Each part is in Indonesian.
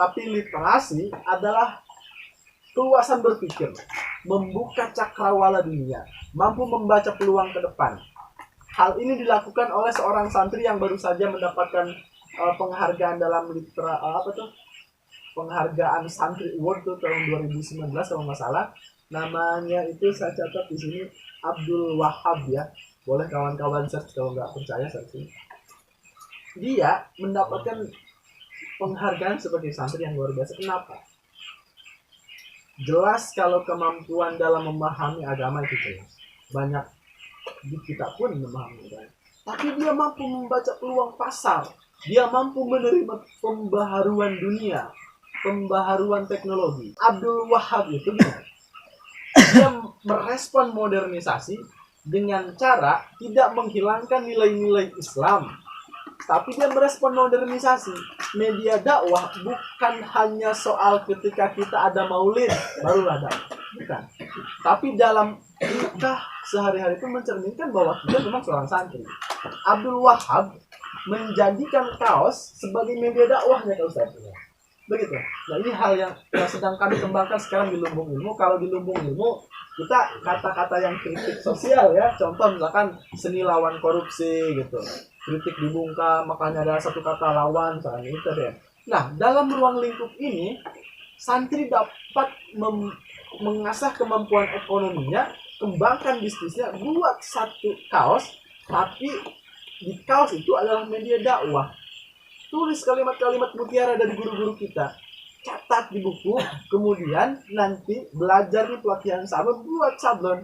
Tapi literasi adalah keluasan berpikir, membuka cakrawala dunia, mampu membaca peluang ke depan. Hal ini dilakukan oleh seorang santri yang baru saja mendapatkan penghargaan dalam penghargaan Santri Award tuh tahun 2019 kalau nggak salah. Namanya itu saya catat di sini, Abdul Wahab ya. Boleh kawan-kawan search kalau nggak percaya search. Dia mendapatkan penghargaan sebagai santri yang luar biasa. Kenapa? Jelas kalau kemampuan dalam memahami agama itu jelas. Banyak di kita pun memahami agama. Tapi dia mampu membaca peluang pasar. Dia mampu menerima pembaharuan dunia, pembaharuan teknologi. Abdul Wahab itu dia merespon modernisasi dengan cara tidak menghilangkan nilai-nilai Islam, tapi dia merespon modernisasi. Media dakwah bukan hanya soal ketika kita ada maulid barulah dakwah, bukan. Tapi dalam kita sehari-hari itu mencerminkan bahwa kita memang seorang santri. Abdul Wahab menjadikan kaos sebagai media dakwahnya ke Ustaz. Begitu. Nah, ini hal yang sedang kami kembangkan sekarang di Lumbung Ilmu. Kalau di Lumbung Ilmu kita kata-kata yang kritik sosial ya, contoh misalkan seni lawan korupsi gitu, kritik dibungkam, makanya ada satu kata lawan misalnya itu deh. Nah, dalam ruang lingkup ini santri dapat mengasah kemampuan ekonominya, kembangkan bisnisnya, buat satu kaos, tapi di kaos itu adalah media dakwah. Tulis kalimat-kalimat mutiara dari guru-guru kita, catat di buku, kemudian nanti belajar di pelatihan sama, buat sablon,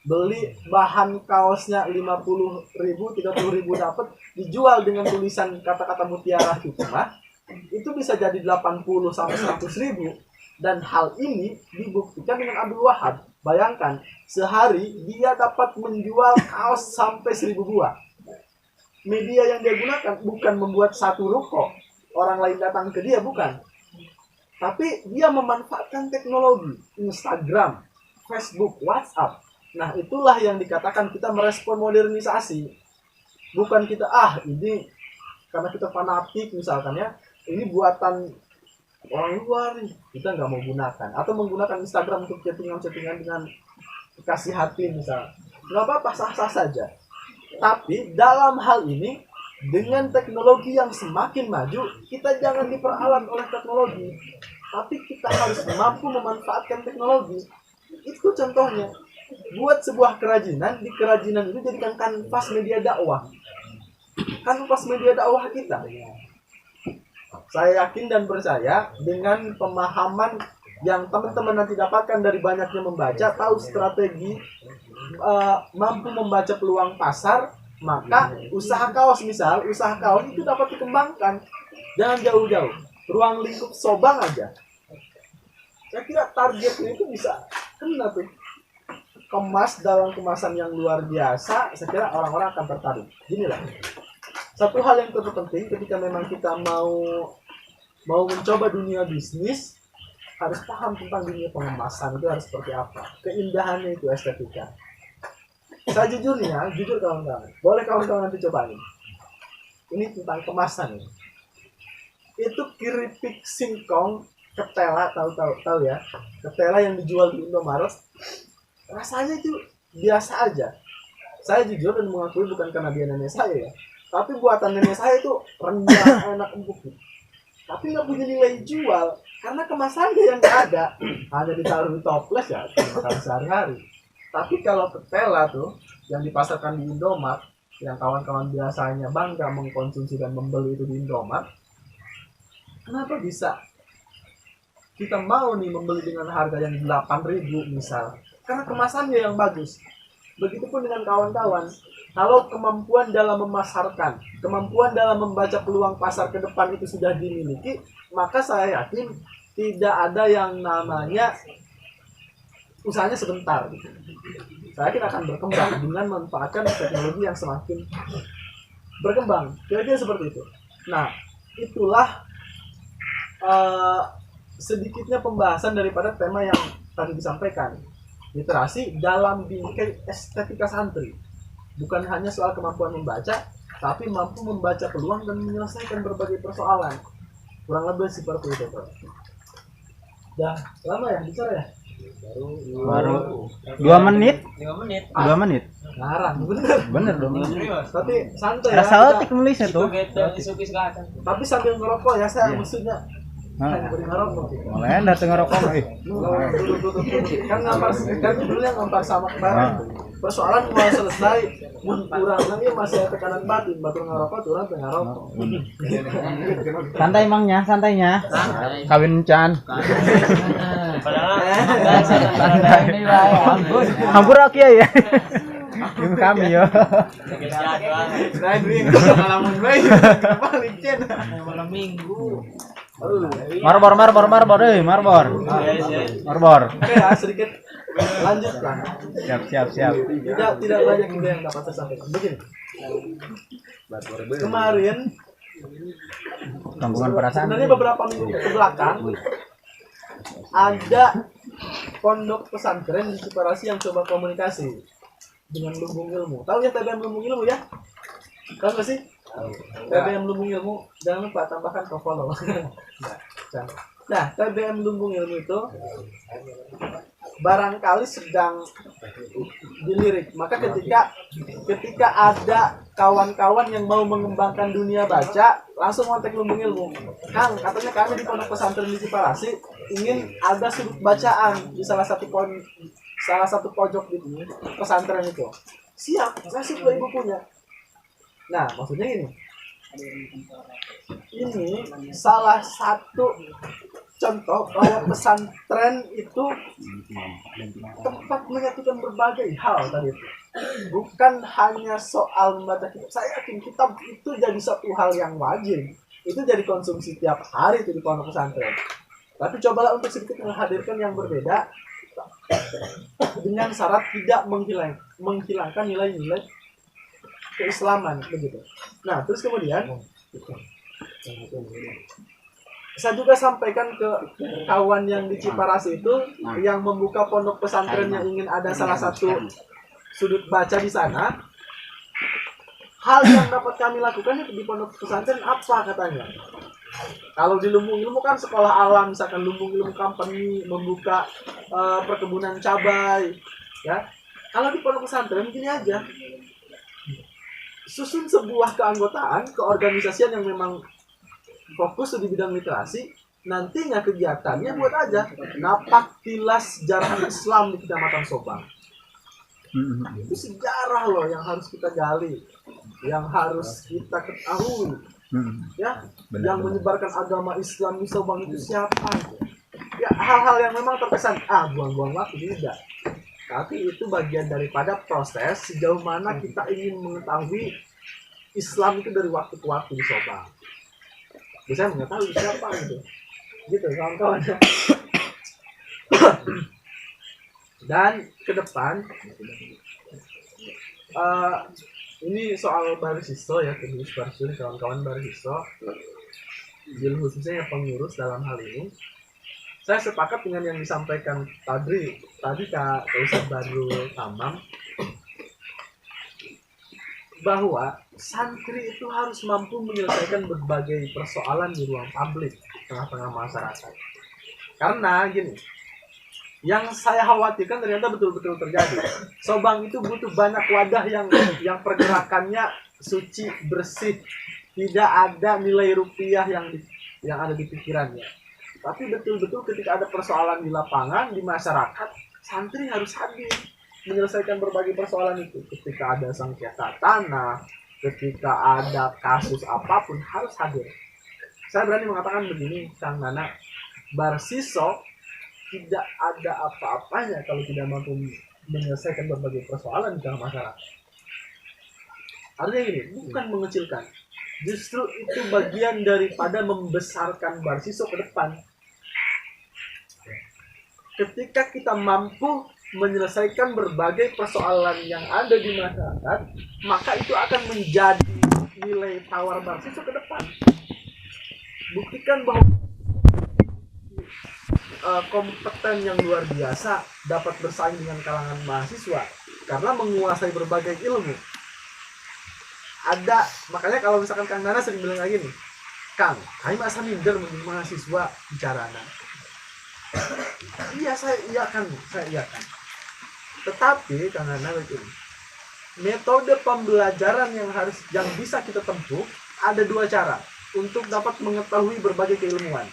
beli bahan kaosnya 50.000, 30.000 dapat, dijual dengan tulisan kata-kata mutiara hikmah, itu bisa jadi 80 sampai 100.000. Dan hal ini dibuktikan dengan Abdul Wahab. Bayangkan, sehari dia dapat menjual kaos sampai 1.000 buah. Media yang dia gunakan bukan membuat satu ruko, orang lain datang ke dia, bukan. Tapi dia memanfaatkan teknologi, Instagram, Facebook, WhatsApp. Nah, itulah yang dikatakan kita merespon modernisasi. Bukan kita, ini karena kita fanatik misalkan ya, ini buatan orang luar nih, kita nggak mau gunakan. Atau menggunakan Instagram untuk chattingan-chattingan dengan kasih hati misalnya. Nggak apa-apa, sah-sah saja. Tapi dalam hal ini, dengan teknologi yang semakin maju, kita jangan diperalat oleh teknologi, tapi kita harus mampu memanfaatkan teknologi. Itu contohnya. Buat sebuah kerajinan, di kerajinan itu jadikan kanvas media dakwah. Kanvas media dakwah kita. Saya yakin dan percaya dengan pemahaman yang teman-teman nanti dapatkan dari banyaknya membaca, tahu strategi, mampu membaca peluang pasar, maka usaha kaos itu dapat dikembangkan. Jangan jauh-jauh, ruang lingkup Sobang aja, saya kira targetnya itu bisa kena tuh, kemas dalam kemasan yang luar biasa. Saya kira orang-orang akan tertarik. Gini lah, satu hal yang terpenting ketika memang kita mau mencoba dunia bisnis, harus paham tentang dunia pengemasan itu harus seperti apa, keindahannya itu estetika. Saya jujur nih ya, jujur kawan-kawan, boleh kawan-kawan nanti cobain. Ini tentang kemasan ya. Itu keripik singkong ketela, tahu ya, ketela yang dijual di Indomaret, rasanya itu biasa aja. Saya jujur dan mengakui bukan karena dia nenek saya ya, tapi buatan nenek saya itu rendah, enak, empuk. Tapi nggak punya nilai jual karena kemasannya yang nggak ada, hanya ditaruh di toples ya, makan sehari-hari. Tapi kalau ketela tuh yang dipasarkan di Indomaret, yang kawan-kawan biasanya bangga mengkonsumsi dan membeli itu di Indomaret, kenapa bisa kita mau nih membeli dengan harga yang 8.000 misal? Karena kemasannya yang bagus. Begitupun dengan kawan-kawan. Kalau kemampuan dalam memasarkan, kemampuan dalam membaca peluang pasar ke depan itu sudah dimiliki, maka saya yakin tidak ada yang namanya usahanya sebentar. Saya yakin akan berkembang dengan memanfaatkan teknologi yang semakin berkembang. Kira-kira seperti itu. Nah, itulah sedikitnya pembahasan daripada tema yang tadi disampaikan. Literasi dalam bingkai estetika santri. Bukan hanya soal kemampuan membaca, tapi mampu membaca peluang dan menyelesaikan berbagai persoalan. kurang lebih seperti itu Pak. Dah lama ya bicara ya? Baru 2 menit. 2 menit. Ngarang Bener 2 menit. tapi santai Rasa ya otik nulisnya tuh. tapi sambil ngerokok ya saya maksudnya Heeh. beri ngerokok Mulai dateng ngerokok ih. duduk kan ngampar kan judulnya ngampar sama kemarin persoalan mau selesai mun kurang lagi masih ada tekanan batin batur ngerokok turun tengah ngerokok Santai emangnya, santainya. Kawin Chan. Hampur oke ya. Yung kami yo. nah duit pengalaman baik balik Cen malam minggu. Marbor. oke ya sedikit lanjutkan Siap. tidak banyak juga yang dapat saya sampaikan begini kemarin Gangguan perasaan. sebenarnya beberapa minggu ke belakang ada pondok pesantren di Ciparasi yang coba komunikasi dengan Lumbung Ilmu. Tahu ya TBM Lumbung Ilmu ya? Tahu nggak sih? TBM Lumbung Ilmu, jangan lupa tambahkan ke follow. Nah, TBM Lumbung Ilmu itu barangkali sedang dilirik. Maka ketika ada kawan-kawan yang mau mengembangkan dunia baca, langsung kontak Lumbung Ilmu. Kang, katanya kami di pondok pesantren di Ciparasi ingin ada sudut bacaan di salah satu pojok di pesantren itu. Siap, saya sih ibu punya. Nah, maksudnya ini salah satu contoh bahwa pesantren itu tempat menyatukan berbagai hal tadi itu. Bukan hanya soal membaca kitab. Saya yakin kitab itu jadi satu hal yang wajib. Itu jadi konsumsi tiap hari itu di pondok pesantren. Tapi cobalah untuk sedikit menghadirkan yang berbeda dengan syarat tidak menghilangkan nilai-nilai keislaman begitu. Nah, terus kemudian saya juga sampaikan ke kawan yang di Ciparasi itu yang membuka pondok pesantren yang ingin ada salah satu sudut baca di sana. Hal yang dapat kami lakukan di pondok pesantren apa katanya? Kalau di Lumbung Ilmu kan sekolah alam, misalkan Lumbung Ilmu Company membuka perkebunan cabai, ya. Kalau di pondok pesantren gini aja, susun sebuah keanggotaan, keorganisasian yang memang fokus di bidang literasi, nantinya kegiatannya buat aja napak tilas sejarah Islam di Kecamatan Sobang. Itu sejarah loh yang harus kita gali, yang harus kita ketahui, ya. Yang menyebarkan agama Islam di Sobang itu siapa? Ya, hal-hal yang memang terkesan buang-buang waktu tidak. Tapi itu bagian daripada proses sejauh mana kita ingin mengetahui Islam itu dari waktu ke waktu di Sobang. Bisa mengetahui siapa gitu kawan-kawan. Dan ke depan ini soal Barisiso ya, pengurus Barisiso, kawan-kawan Barisiso, khususnya yang pengurus dalam hal ini. Saya sepakat dengan yang disampaikan tadi Kak Ustaz Badrul Tamam, bahwa santri itu harus mampu menyelesaikan berbagai persoalan di ruang publik tengah-tengah masyarakat. Karena gini, yang saya khawatirkan ternyata betul-betul terjadi. Sobang itu butuh banyak wadah yang pergerakannya suci, bersih, tidak ada nilai rupiah yang ada di pikirannya. Tapi betul-betul ketika ada persoalan di lapangan, di masyarakat, santri harus hadir menyelesaikan berbagai persoalan itu. Ketika ada sengketa tanah, ketika ada kasus apapun, harus hadir. Saya berani mengatakan begini, Kang Nana, Barsiso tidak ada apa-apanya kalau tidak mampu menyelesaikan berbagai persoalan di tengah masyarakat. Artinya gini, bukan mengecilkan, justru itu bagian daripada membesarkan Barsiso ke depan. Ketika kita mampu menyelesaikan berbagai persoalan yang ada di masyarakat, maka itu akan menjadi nilai tawar Barsiso ke depan. Buktikan bahwa kompeten yang luar biasa dapat bersaing dengan kalangan mahasiswa karena menguasai berbagai ilmu. Makanya kalau misalkan Kang Nana sering bilang lagi nih, Kang, kami masa minder menjadi mahasiswa bicarana. Iya, saya iakan. Tetapi karena begini, metode pembelajaran yang bisa kita tempuh ada dua cara untuk dapat mengetahui berbagai keilmuan.